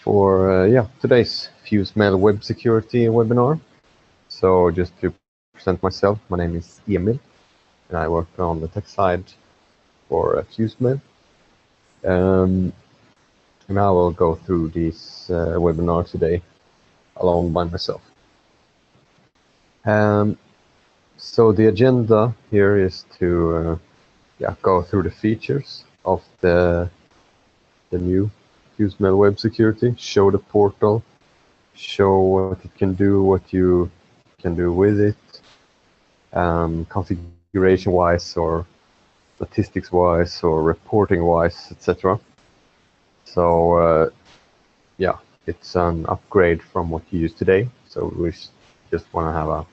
for today's FuseMail Web Security webinar. So just to present myself, my name is Emil, and I work on the tech side for FuseMail. And I will go through this webinar today alone by myself. So the agenda here is to go through the features of the new FuseMail Web Security, show the portal, show what it can do, what you can do with it, configuration-wise or statistics-wise or reporting-wise, etc. So it's an upgrade from what you use today. So we just want to have a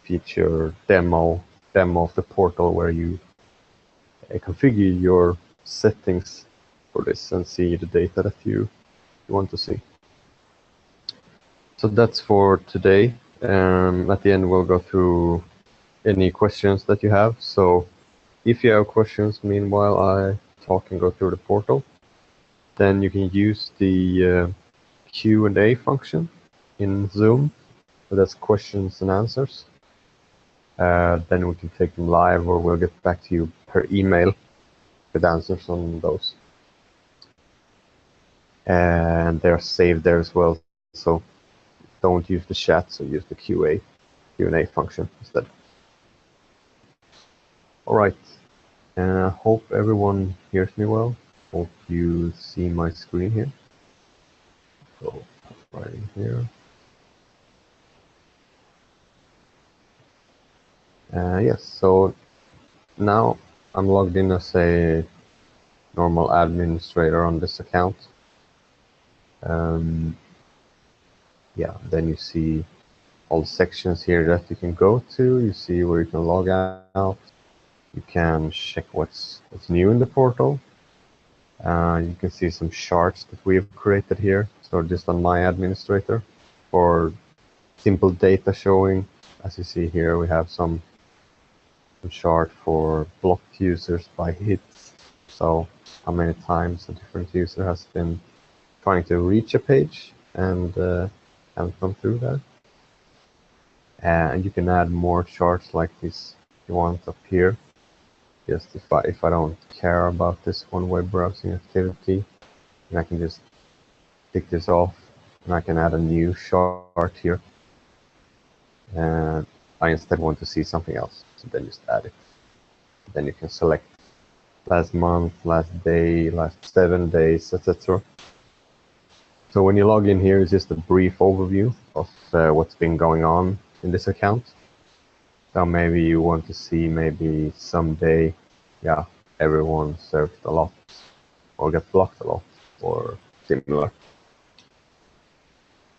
feature demo of the portal where you configure your settings for this and see the data that you want to see. So that's for today. At the end, we'll go through any questions that you have. So if you have questions, meanwhile I talk and go through the portal, then you can use the Q&A function in Zoom. So that's questions and answers. Then we can take them live, or we'll get back to you per email with answers on those. And they're saved there as well. So don't use the chat, so use the Q&A function instead. All right. Hope everyone hears me well. Hope you see my screen here. So right in here. Yes, so now I'm logged in as a normal administrator on this account. Then you see all the sections here that you can go to. You see where you can log out. You can check what's new in the portal. You can see some charts that we have created here. So just on my administrator for simple data showing. As you see here, we have some chart for blocked users by hits. So how many times a different user has been trying to reach a page and haven't come through that. And you can add more charts like this if you want up here. Just if I don't care about this one web browsing activity, and I can just tick this off, and I can add a new chart here. And I instead want to see something else, so then just add it. Then you can select last month, last day, last 7 days, etc. So when you log in here, it's just a brief overview of what's been going on in this account. So maybe you want to see maybe someday, everyone surfed a lot or got blocked a lot or similar.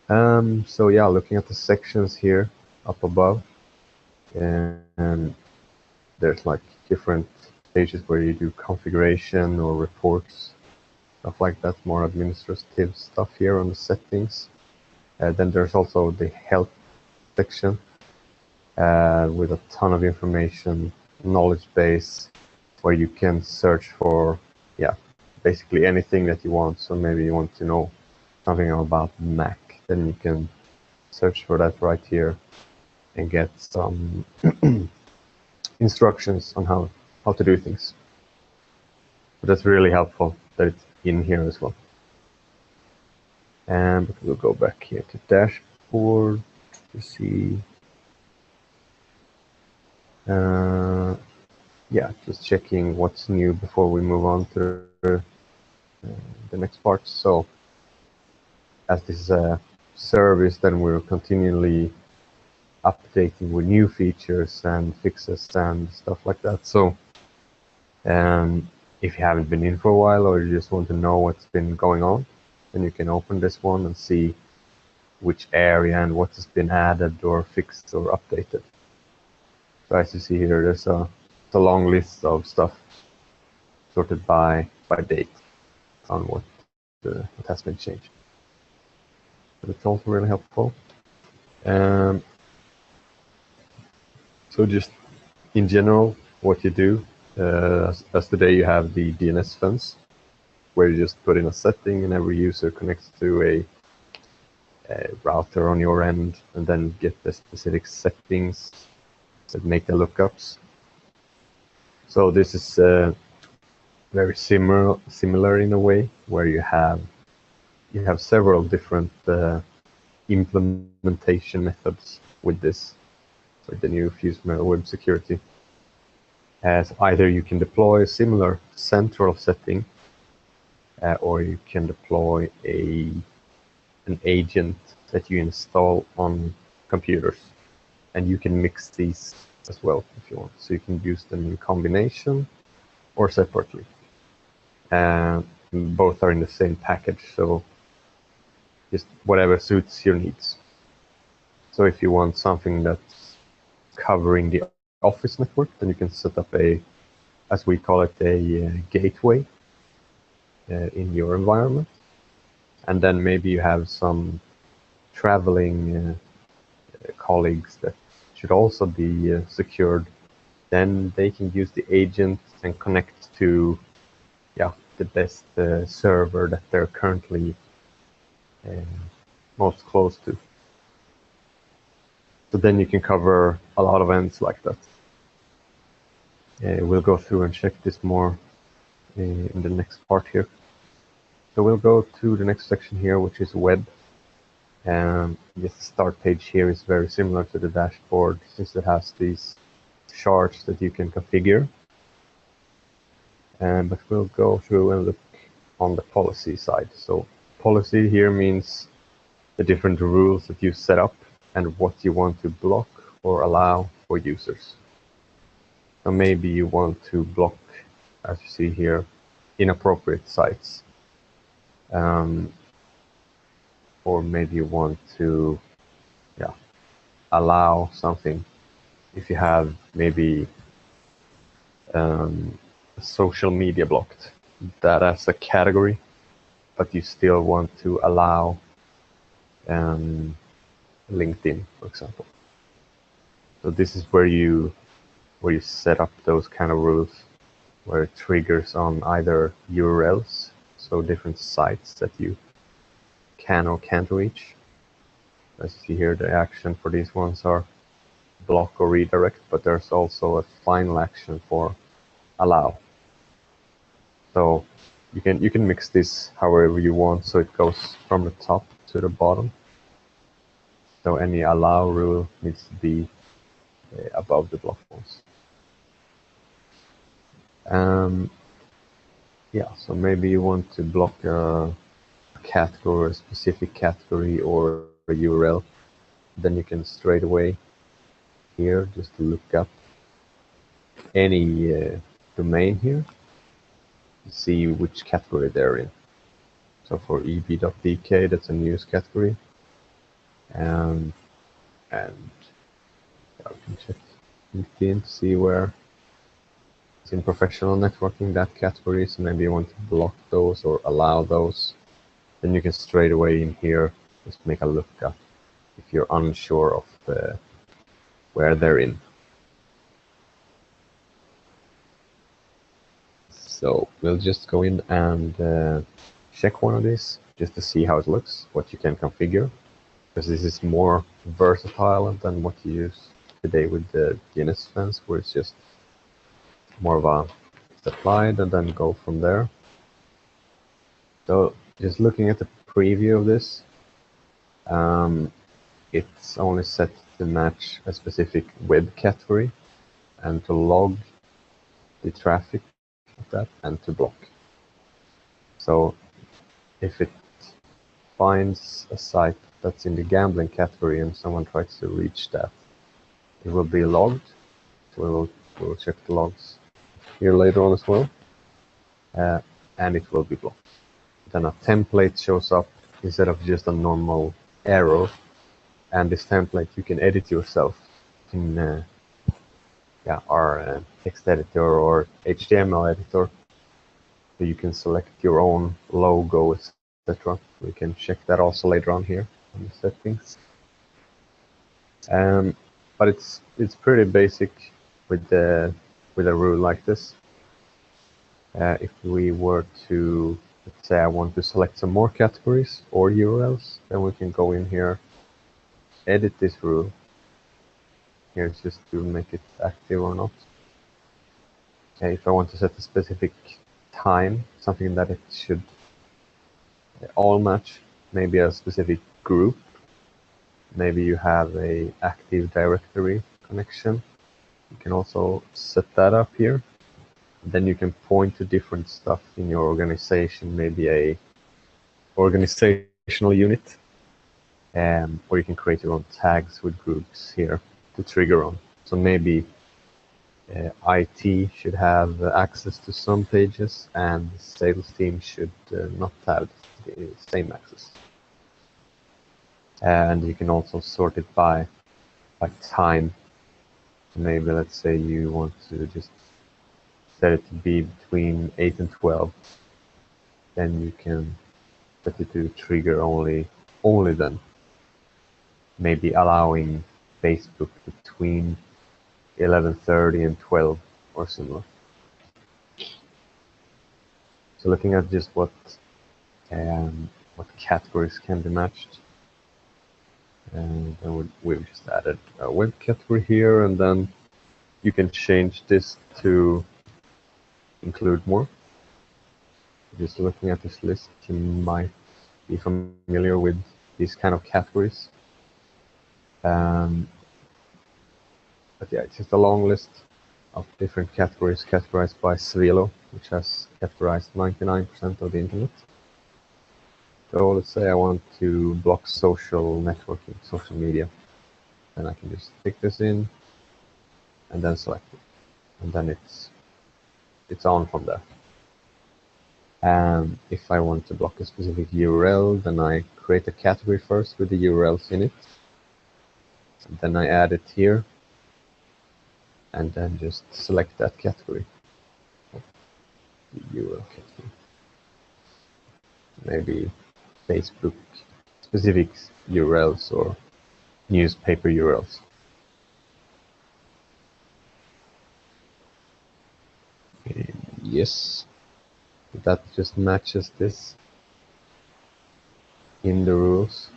So looking at the sections here up above, and there's like different pages where you do configuration or reports, stuff like that, more administrative stuff here on the settings. Then there's also the help section with a ton of information, knowledge base, where you can search for basically anything that you want. So maybe you want to know something about Mac, then you can search for that right here and get some instructions on how to do things. But that's really helpful that it's in here as well. And we'll go back here to dashboard to see. Just checking what's new before we move on to the next part. So as this is a service, then we're continually updating with new features and fixes and stuff like that. So if you haven't been in for a while, or you just want to know what's been going on, then you can open this one and see which area and what has been added or fixed or updated. So as you see here, there's a long list of stuff sorted by date on what has been changed. But it's also really helpful. So just in general, what you do, as today you have the DNS fence. where you just put in a setting and every user connects to a router on your end and then get the specific settings that make the lookups. So this is very similar in a way, where you have several different implementation methods with this, with the new FuseMail WebSecurity. As either you can deploy a similar central setting, or you can deploy an agent that you install on computers, and you can mix these as well if you want. So you can use them in combination or separately. Both are in the same package, so just whatever suits your needs. So if you want something that's covering the office network, then you can set up as we call it, a gateway in your environment. And then maybe you have some traveling colleagues that should also be secured. Then they can use the agent and connect to the best server that they're currently most close to. So then you can cover a lot of ends like that. We'll go through and check this more in the next part here. So we'll go to the next section here, which is web. This start page here is very similar to the dashboard, since it has these charts that you can configure. But we'll go through and look on the policy side. So policy here means the different rules that you set up and what you want to block or allow for users. So maybe you want to block, as you see here, inappropriate sites. Or maybe you want to allow something. If you have maybe social media blocked, that as a category, but you still want to allow LinkedIn, for example. So this is where you set up those kind of rules, where it triggers on either URLs, so different sites that you can or can't reach. As you see here, the action for these ones are block or redirect, but there's also a final action for allow. So you can mix this however you want, so it goes from the top to the bottom. So any allow rule needs to be above the block ones. So maybe you want to block a category, a specific category, or a URL. Then you can straight away here just look up any domain here, see which category they're in. So for eb.dk, that's a news category, and I can check LinkedIn to see where it's in professional networking, that category. So maybe you want to block those or allow those. Then you can straight away in here just make a lookup if you're unsure of where they're in. So we'll just go in and check one of these just to see how it looks, what you can configure, because this is more versatile than what you use today with the DNS fence, where it's just more of a applied and then go from there. So just looking at the preview of this, it's only set to match a specific web category and to log the traffic of that and to block. So if it finds a site that's in the gambling category and someone tries to reach that, it will be logged. So we'll check the logs here later on as well, and it will be blocked. Then a template shows up instead of just a normal arrow, and this template you can edit yourself in our text editor or HTML editor. So you can select your own logo, etc. We can check that also later on here on the settings. But it's pretty basic with a rule like this. If we were to let's say I want to select some more categories or URLs, then we can go in here, edit this rule. Here's just to make it active or not. Okay, if I want to set a specific time, something that it should all match, maybe a specific group. Maybe you have a Active Directory connection. You can also set that up here. Then you can point to different stuff in your organization, maybe a organizational unit, or you can create your own tags with groups here to trigger on. So maybe IT should have access to some pages, and the sales team should not have the same access. And you can also sort it by time. So maybe let's say you want to just set it to be between 8 and 12. Then you can set it to trigger only then. Maybe allowing Facebook between 11:30 and 12 or similar. So looking at just what categories can be matched. And then we've just added a web category here, and then you can change this to include more. Just looking at this list, you might be familiar with these kind of categories. But yeah, it's just a long list of different categories categorized by Svelo, which has categorized 99% of the internet. So let's say I want to block social networking, social media. Then I can just pick this in and then select it. And then it's on from there. And if I want to block a specific URL, then I create a category first with the URLs in it. And then I add it here. And then just select that category. The URL category. Maybe Facebook specific URLs or newspaper URLs. Yes, that just matches this in the rules.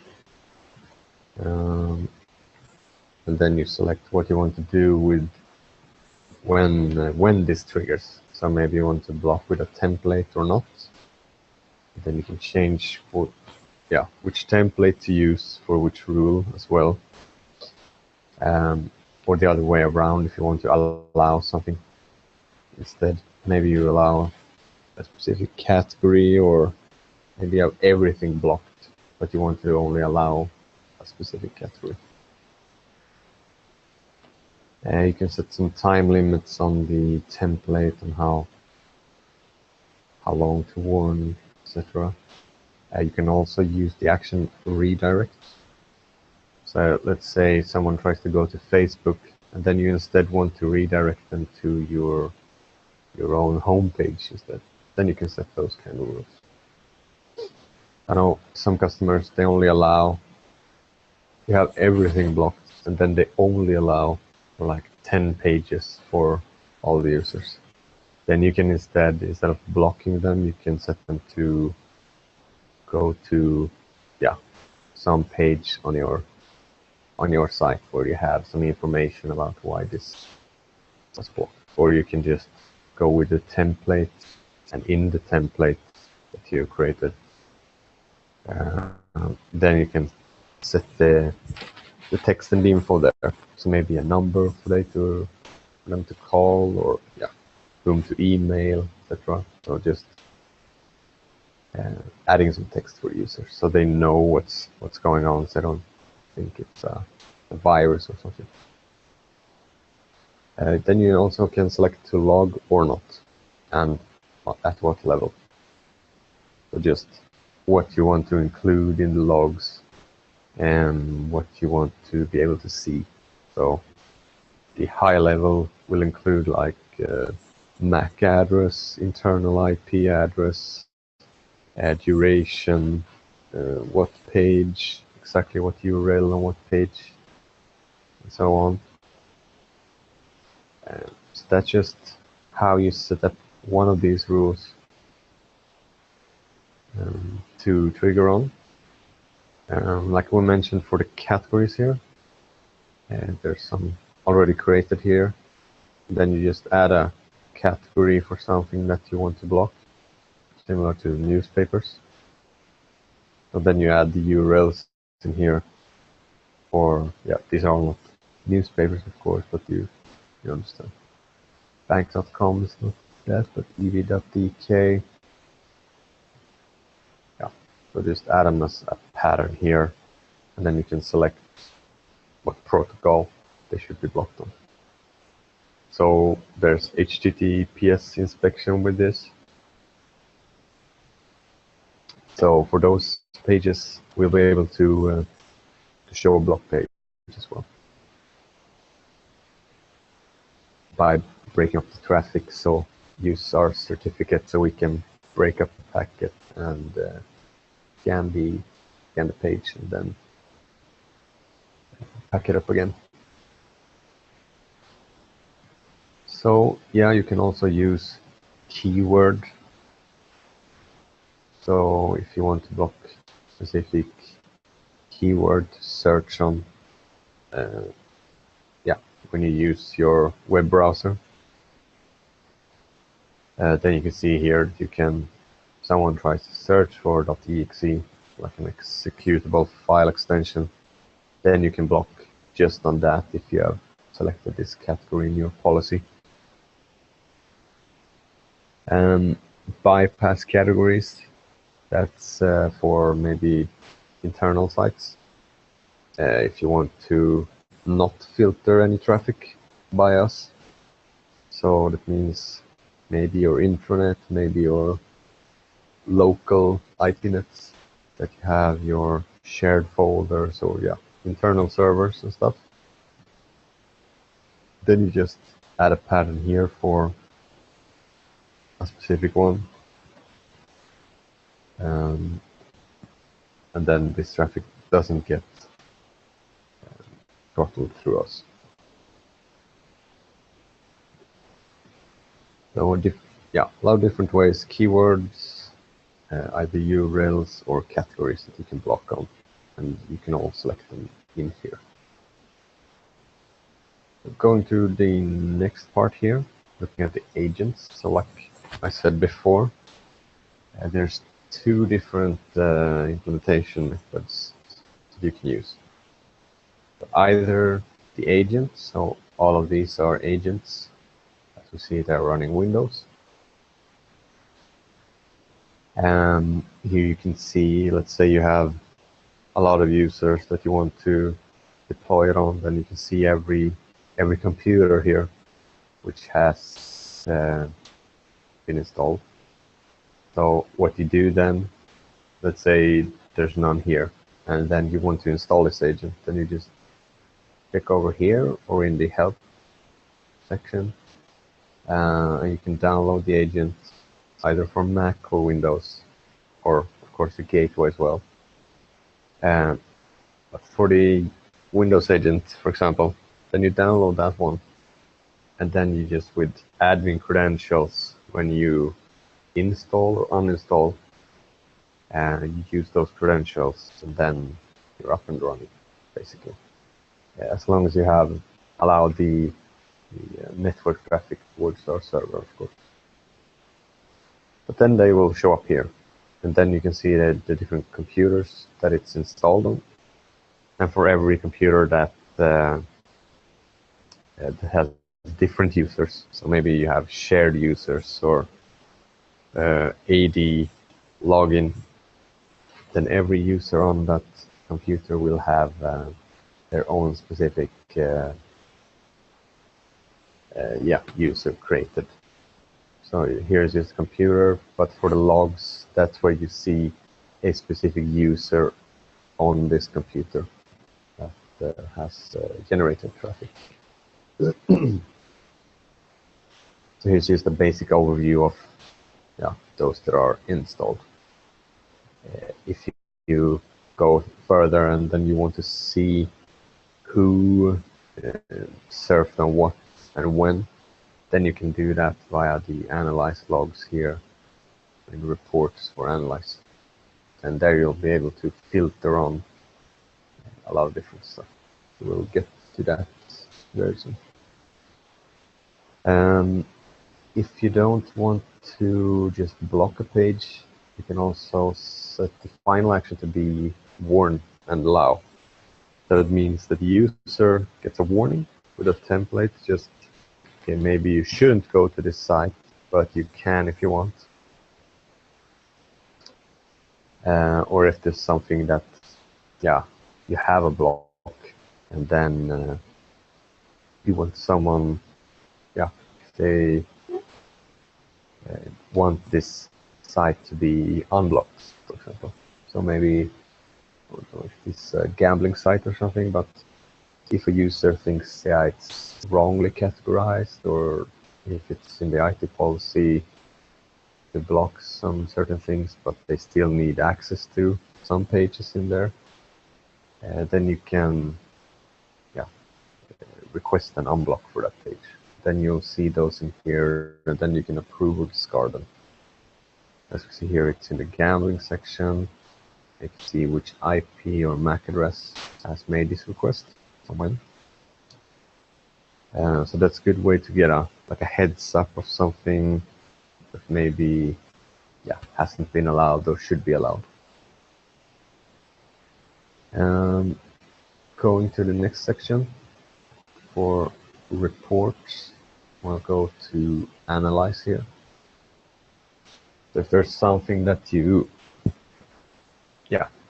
And then you select what you want to do with when this triggers. So maybe you want to block with a template or not. Then you can change which template to use for which rule as well. Or the other way around, if you want to allow something instead. Maybe you allow a specific category, or maybe you have everything blocked, but you want to only allow a specific category. You can set some time limits on the template and how long to warn, etc. You can also use the action redirect. So let's say someone tries to go to Facebook, and then you instead want to redirect them to your own homepage instead. Then you can set those kind of rules. I know some customers, they only allow, you have everything blocked, and then they only allow for like 10 pages for all the users. Then you can instead of blocking them, you can set them to go to some page on your site where you have some information about why this was blocked. Or you can just go with the template, and in the template that you created, then you can set the text and the info there. So maybe a number for them to call, or whom to email, etc. So just adding some text for users so they know what's going on, so they don't think it's a virus or something. Then you also can select to log or not, and at what level. So just what you want to include in the logs and what you want to be able to see. So the high level will include like MAC address, internal IP address, duration, what page, exactly what URL on what page, and so on. So that's just how you set up one of these rules. to trigger on. Like we mentioned for the categories here, and there's some already created here. Then you just add a category for something that you want to block, similar to newspapers. So then you add the URLs in here for, yeah, these are not newspapers, of course, but you understand. Bank.com is not that, but ev.dk. Yeah, so just add them as a pattern here, and then you can select what protocol they should be blocked on. So there's HTTPS inspection with this. So for those pages, we'll be able to show a block page as well by breaking up the traffic. So use our certificate so we can break up the packet and scan the page and then pack it up again. So yeah, you can also use keyword. So if you want to block specific keyword search on, yeah, when you use your web browser, then you can see here you can. Someone tries to search for .exe, like an executable file extension, then you can block just on that if you have selected this category in your policy. Bypass categories, that's for maybe internal sites. If you want to not filter any traffic by us, so that means maybe your intranet, maybe your local IP nets that you have, your shared folders, or yeah, internal servers and stuff. Then you just add a pattern here for a specific one, and then this traffic doesn't get throttled through us. So yeah, a lot of different ways, keywords, either URLs or categories that you can block on, and you can all select them in here. Going to the next part here, looking at the agents. So like I said before, there's two different implementation methods that you can use. Either the agent, so all of these are agents. As we see, they're running Windows. And here you can see, let's say you have a lot of users that you want to deploy it on, then you can see every computer here which has been installed. So what you do then, let's say there's none here, and then you want to install this agent, then you just click over here or in the help section, and you can download the agent either for Mac or Windows, or of course the gateway as well. But for the Windows agent, for example, then you download that one, and then you just, with admin credentials, when you install or uninstall, and you use those credentials, and then you're up and running, basically. As long as you have allowed the network traffic towards our server, of course. But then they will show up here, and then you can see the different computers that it's installed on, and for every computer that has different users. So maybe you have shared users or AD login, then every user on that computer will have their own specific user created. So here's this computer, but for the logs, that's where you see a specific user on this computer that has generated traffic. So here's just a basic overview of those that are installed. If you go further and then you want to see who surfed on what and when, then you can do that via the analyze logs here in reports for analyze. and there you'll be able to filter on a lot of different stuff. So we'll get to that very soon. If you don't want to just block a page, you can also set the final action to be warn and allow. That means that the user gets a warning with a template, just, okay, maybe you shouldn't go to this site, but you can if you want. Or if there's something that, yeah, you have a block, and then you want someone, yeah, they want this site to be unblocked, for example. So maybe, I don't know if it's a gambling site or something, but if a user thinks, yeah, it's wrongly categorized, or if it's in the IT policy to block some certain things, but they still need access to some pages in there, then you can, yeah, request an unblock for that page. Then you'll see those in here, and then you can approve or discard them. As you see here, it's in the gambling section. You can see which IP or MAC address has made this request and when. So that's a good way to get a heads up of something that maybe, yeah, hasn't been allowed or should be allowed. Going to the next section for reports, we'll go to analyze here. So if there's something that you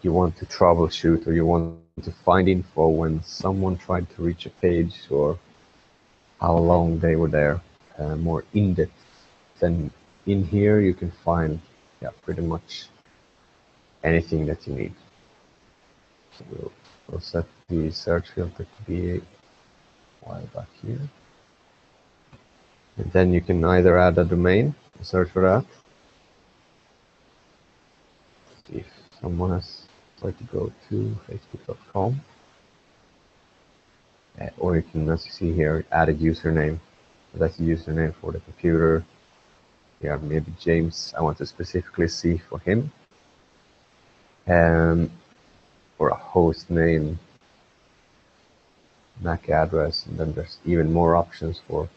want to troubleshoot, or you want to find info when someone tried to reach a page, or how long they were there, more in-depth, then in here you can find, yeah, pretty much anything that you need. So we'll set the search filter to be a while back here. And then you can either add a domain and search for that. See if someone has tried to go to facebook.com. Or you can, as you see here, add a username. So that's a username for the computer. Yeah, maybe James, I want to specifically see for him. Or a host name, MAC address, and then there's even more options for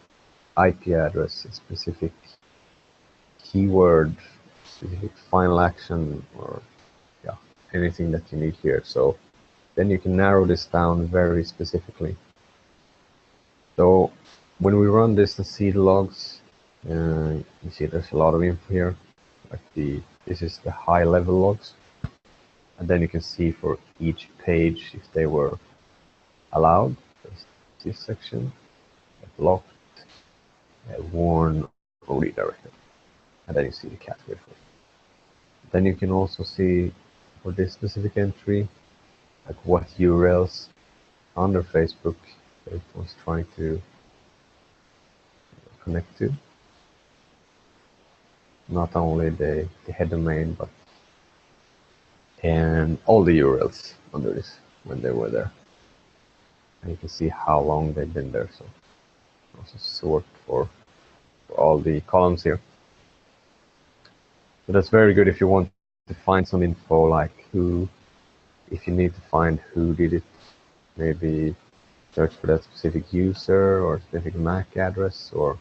IP address, a specific keyword, specific final action, or yeah, anything that you need here. So then you can narrow this down very specifically. So when we run this and see the logs, you see there's a lot of info here. Like this is the high level logs. And then you can see for each page if they were allowed. There's this section, blocked, warned, or redirected. And then you see the category for it. Then you can also see for this specific entry, like what URLs under Facebook it was trying to connect to. Not only the head domain, but and all the URLs under this when they were there. And you can see how long they've been there. So also sort for all the columns here. So that's very good if you want to find some info, like if you need to find who did it, maybe search for that specific user or specific MAC address, or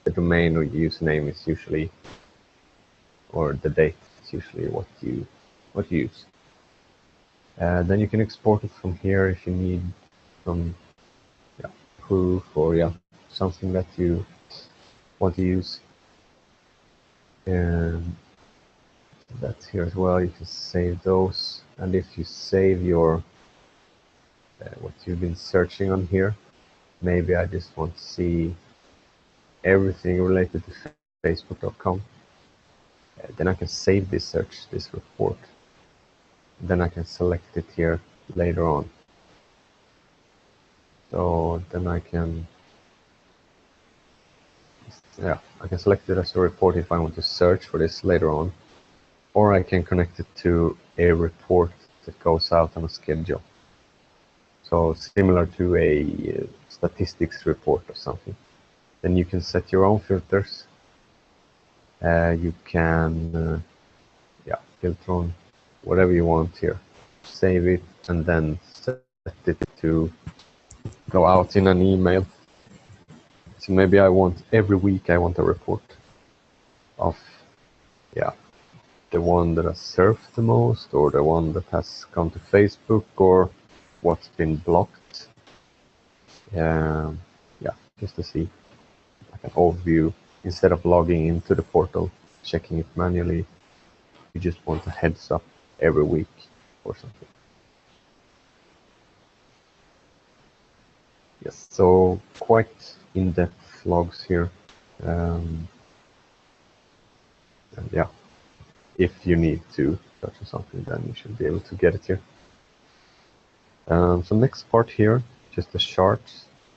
the domain or username is usually, or the date is usually what you use. Then you can export it from here if you need some proof or something that you want to use. And that's here as well. You can save those, and if you save your what you've been searching on here, maybe I just want to see everything related to facebook.com, then I can save this search, this report. Then I can select it here later on. So then I can select it as a report if I want to search for this later on, or I can connect it to a report that goes out on a schedule. So similar to a statistics report or something. Then you can set your own filters. You can filter on whatever you want here. Save it and then set it to go out in an email. So maybe I want every week I want a report of the one that has surfed the most, or the one that has gone to Facebook, or what's been blocked. Yeah, just to see like an overview instead of logging into the portal, checking it manually. You just want a heads up every week or something. Yes, so quite in-depth logs here. And yeah, if you need to search for something, then you should be able to get it here. So next part here, just a chart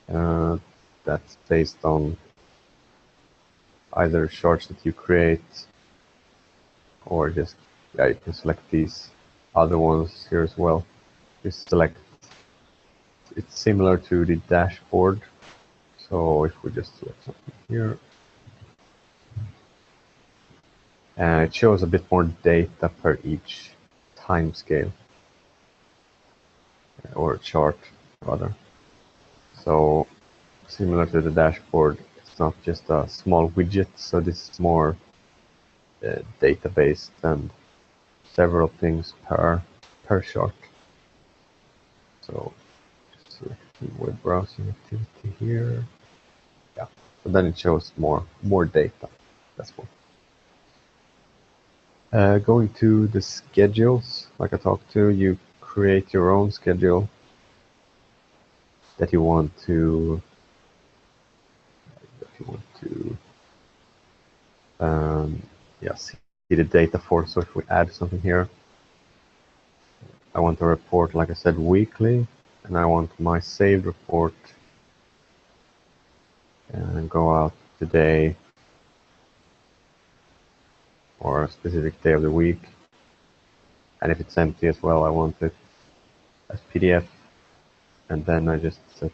that's based on either charts that you create, or just, you can select these other ones here as well. Just select, it's similar to the dashboard. So if we just select something here, it shows a bit more data per each time scale, or chart rather. So similar to the dashboard, it's not just a small widget, so this is more database and several things per chart. So just select the web browsing activity here. Yeah, so then it shows more data. That's what. Going to the schedules, like I talked to, you create your own schedule that you want to see the data for. So if we add something here, I want a report, like I said, weekly, and I want my saved report and go out today or a specific day of the week. And if it's empty as well, I want it as PDF, and then I just set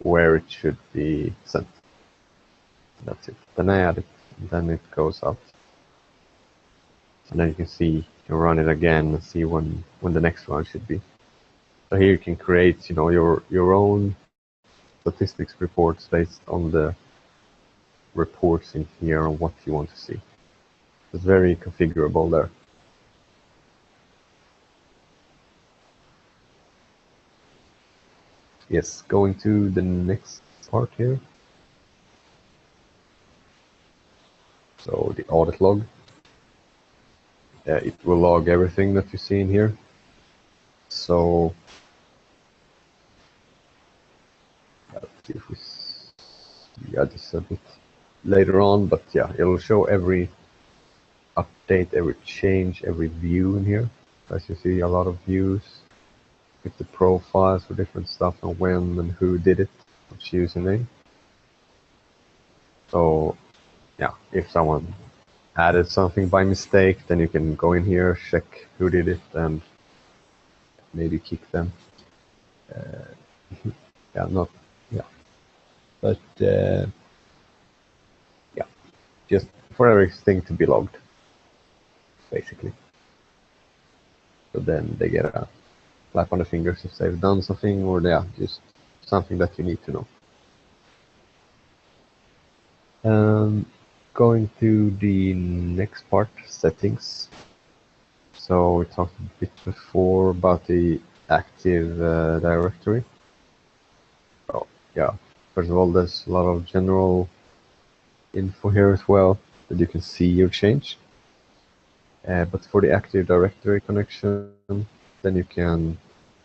where it should be sent. That's it. Then I add it, and then it goes out. And then you can see, you can run it again and see when the next one should be. So here you can create, your own statistics reports based on the reports in here and what you want to see. It's very configurable there. Yes, going to the next part here. So the audit log. It will log everything that you see in here. So let's see if we add this a bit later on, but yeah, it'll show every update, every change, every view in here. As you see, a lot of views with the profiles for different stuff and when and who did it, which username. So yeah, if someone added something by mistake, then you can go in here, check who did it, and maybe kick them. But just for everything to be logged, basically. So then they get a slap on the fingers if they've done something, or just something that you need to know. Going to the next part, settings. So we talked a bit before about the Active Directory. Oh, yeah. First of all, there's a lot of general info here as well that you can see your change. But for the Active Directory connection, then you can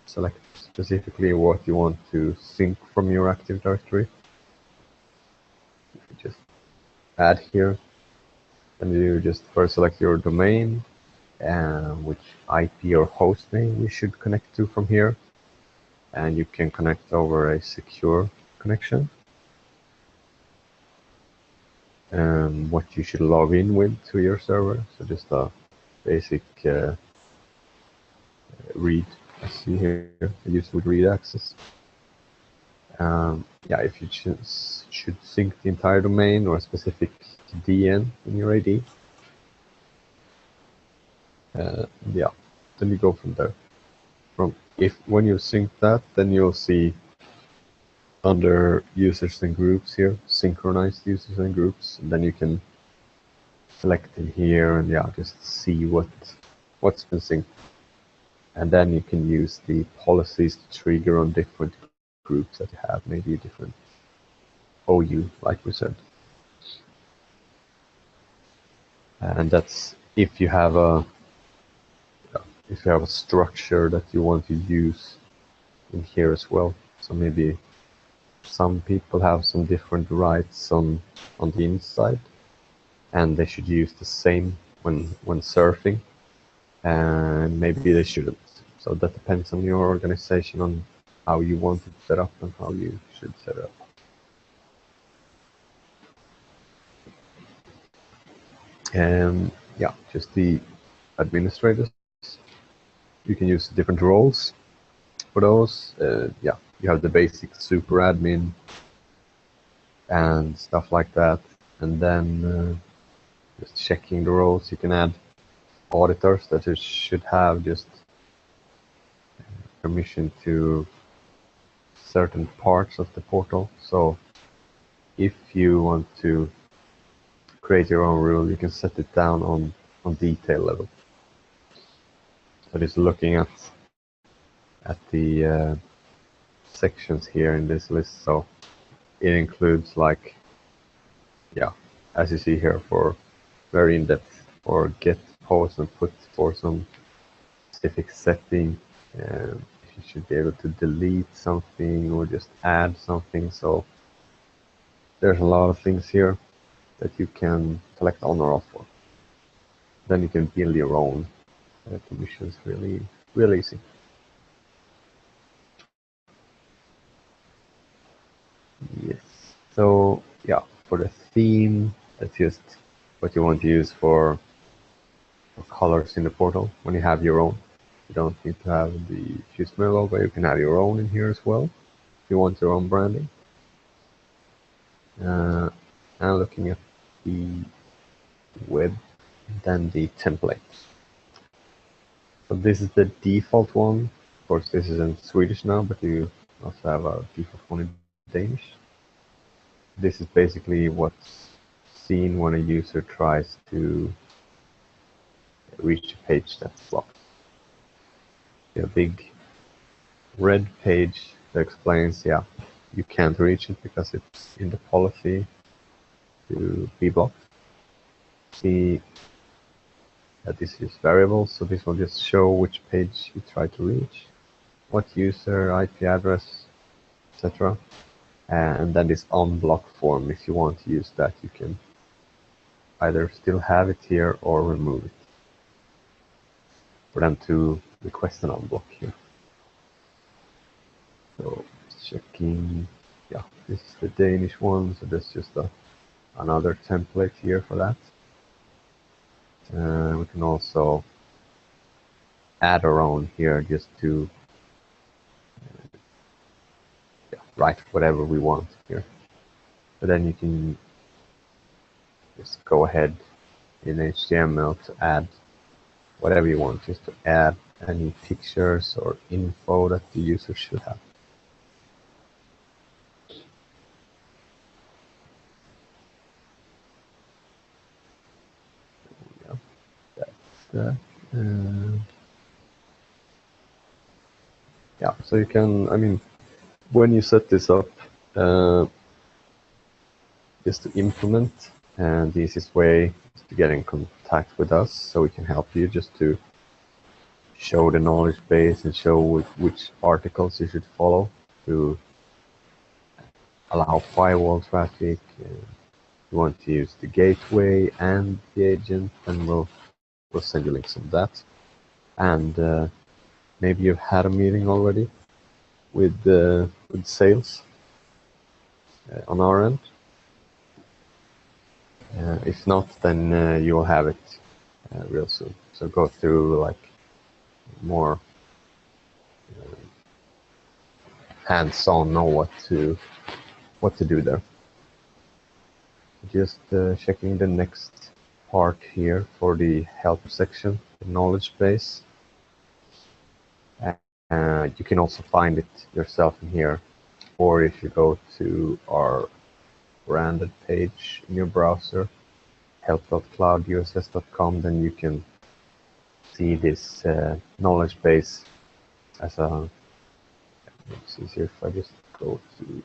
select specifically what you want to sync from your Active Directory. You just add here, and you just first select your domain and which IP or host name you should connect to from here, and you can connect over a secure connection. What you should log in with to your server, so just a basic read, I see here, used with read access. If you should sync the entire domain or a specific DN in your ID. Yeah, then you go from there. When you sync that, then you'll see under users and groups here, synchronized users and groups, and then you can select in here and yeah, just see what's been synced. And then you can use the policies to trigger on different groups that you have, maybe a different OU, like we said. And that's if you have a structure that you want to use in here as well. So maybe some people have some different rights on the inside, and they should use the same when surfing, and maybe they shouldn't. So that depends on your organization, on how you want it set up and how you should set it up. And yeah, just the administrators. You can use different roles for those. Yeah, you have the basic super admin and stuff like that. And then just checking the roles, you can add auditors that you should have just permission to certain parts of the portal. So if you want to create your own rule, you can set it down on detail level. So just looking at the sections here in this list. So it includes, like, yeah, as you see here, for very in-depth, or get, post, and put for some specific setting. You should be able to delete something or just add something. So there's a lot of things here that you can select on or off for. Then you can build your own permissions really easy. Yes. So yeah, for the theme, that's just what you want to use for colors in the portal. When you have your own, you don't need to have the FuseMail logo. You can have your own in here as well if you want your own branding. And looking at the web, then the templates. So this is the default one. Of course, this is in Swedish now, but you also have a default one in Danish. This is basically what's seen when a user tries to reach a page that's blocked. A big red page that explains, yeah, you can't reach it because it's in the policy to be blocked. See that this is variable, so this will just show which page you try to reach, what user, IP address, etc. And then this unblock form, if you want to use that, you can either still have it here or remove it for them to request an unblock here. So checking, yeah, this is the Danish one, so there's just another template here for that. We can also add our own here just to write whatever we want here. But then you can just go ahead in HTML to add whatever you want, just to add any pictures or info that the user should have. Yeah, that's that. Yeah, so you can, I mean, when you set this up, just to implement, and the easiest way is to get in contact with us so we can help you, just to show the knowledge base and show which articles you should follow to allow firewall traffic. You want to use the gateway and the agent, and we'll send you links on that. And maybe you've had a meeting already with sales on our end. If not, then you will have it real soon. So go through like more hands-on, know what to do there. Just checking the next part here for the help section. knowledge base. You can also find it yourself in here, or if you go to our branded page in your browser, help.clouduss.com, then you can see this knowledge base as a. It's easier if I just go to.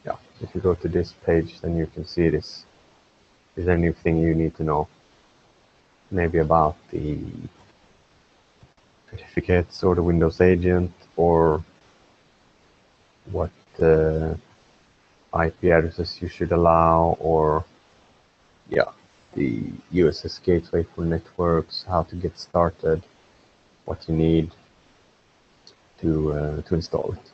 Yeah, if you go to this page, then you can see this. Is there anything you need to know? Maybe about the certificates or the Windows agent, or what IP addresses you should allow, or yeah, the USS gateway for networks, how to get started, what you need to install it.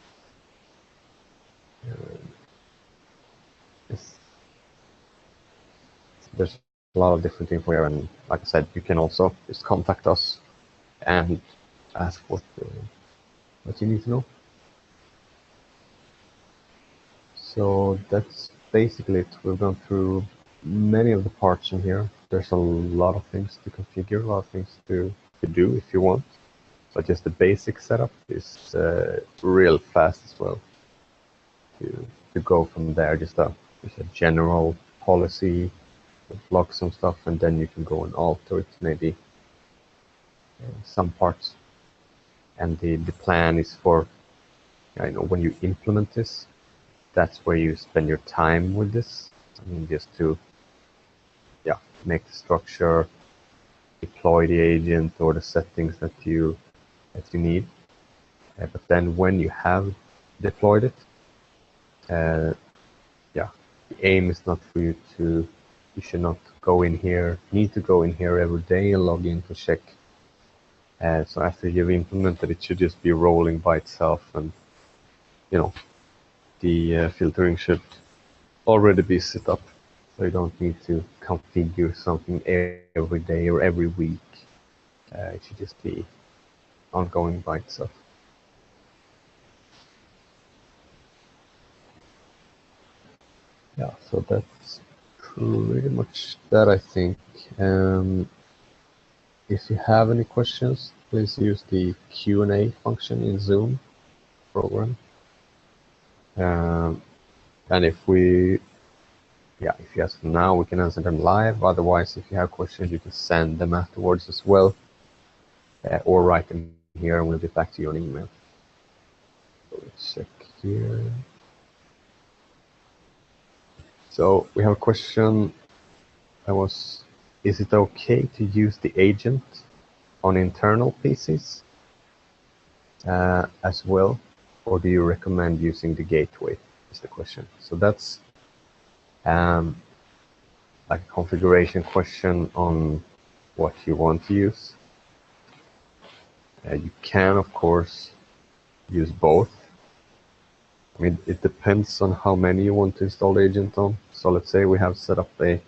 There's a lot of different info here, and like I said, you can also just contact us and ask what you need to know. So that's basically it. We've gone through many of the parts in here. There's a lot of things to configure, a lot of things to do if you want. But just the basic setup is real fast as well. To go from there, just a general policy, block some stuff, and then you can go and alter it, maybe some parts. And the plan is for, when you implement this, that's where you spend your time with this. I mean, just to make the structure, deploy the agent or the settings that you need. But then when you have deployed it, the aim is not for you to. You should not need to go in here every day and log in to check. So after you've implemented it, should just be rolling by itself, and the filtering should already be set up. So you don't need to configure something every day or every week. It should just be ongoing by itself. Yeah, so that's pretty much that, I think. If you have any questions, please use the Q&A function in Zoom program. And if you ask them now, we can answer them live. Otherwise, if you have questions, you can send them afterwards as well, or write them here, and we'll get back to you on email. So let's check here. So we have a question that was, is it okay to use the agent on internal PCs as well, or do you recommend using the gateway, is the question. So that's like a configuration question on what you want to use. You can, of course, use both. I mean, it depends on how many you want to install the agent on. So let's say we have set up a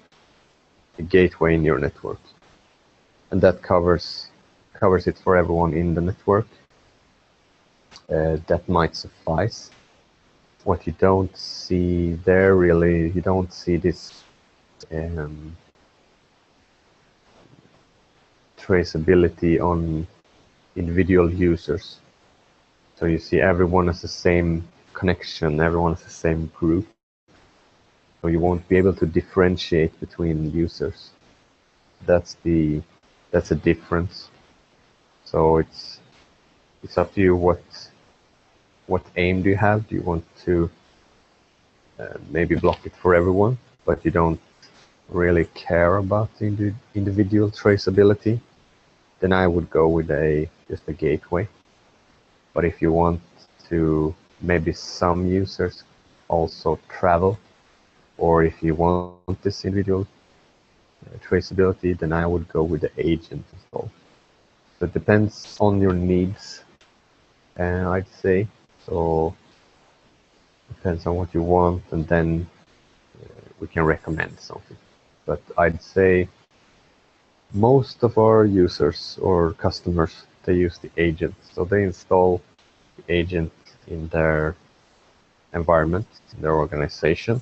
gateway in your network, and that covers it for everyone in the network. That might suffice. What you don't see there, really, you don't see this traceability on individual users. So you see everyone has the same connection, everyone has the same group. So you won't be able to differentiate between users. That's a difference. So it's up to you. What aim do you have? Do you want to maybe block it for everyone, but you don't really care about the individual traceability? Then I would go with just a gateway. But if you want to, maybe some users also travel, or if you want this individual traceability, then I would go with the agent install. So it depends on your needs, I'd say. So depends on what you want, and then we can recommend something. But I'd say Most of our users or customers, they use the agent. So they install the agent in their environment, in their organization.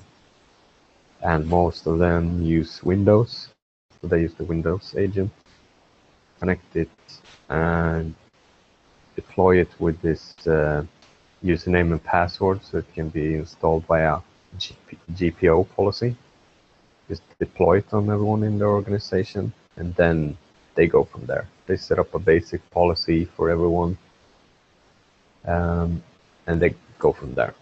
And most of them use Windows. So they use the Windows agent, connect it, and deploy it with this username and password, so it can be installed via GPO policy. Just deploy it on everyone in the organization, and then they go from there. They set up a basic policy for everyone, and they go from there.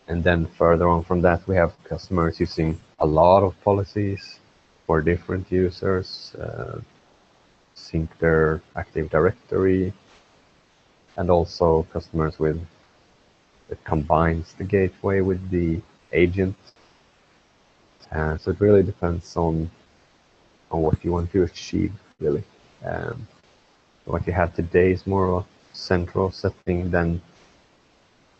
And then further on from that, we have customers using a lot of policies for different users, sync their Active Directory, and also customers with that combines the gateway with the agent. So it really depends on what you want to achieve, really. What you have today is more of a central setting, then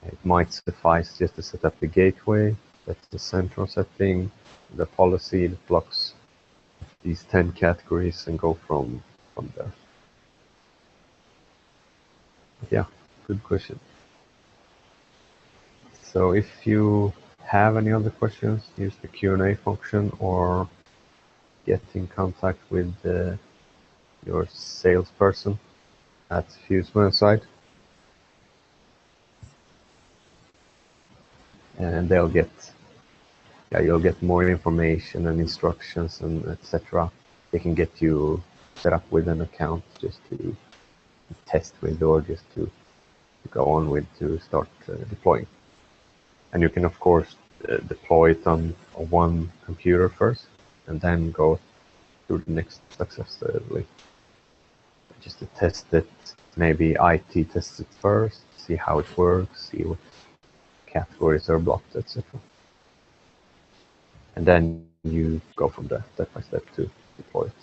it might suffice just to set up the gateway. That's the central setting, the policy that blocks these 10 categories, and go from there. But yeah, good question. So if you have any other questions, use the Q&A function or get in contact with your salesperson at FuseMan side, and you'll get more information and instructions and etc. They can get you set up with an account just to test with, or just to go on with, to start deploying. And you can of course deploy it on one computer first, and then go to the next successfully. Just to test it, maybe IT tests it first, see how it works, see what categories are blocked, etc. And then you go from there, step by step, to deploy it.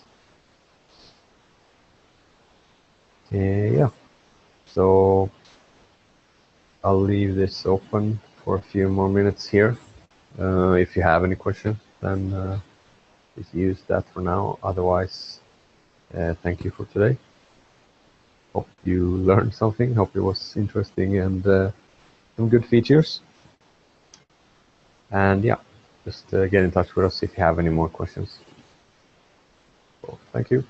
Yeah, so I'll leave this open for a few more minutes here. If you have any questions, then just use that for now. Otherwise, thank you for today. Hope you learned something. Hope it was interesting and some good features. And yeah, just get in touch with us if you have any more questions. So, thank you.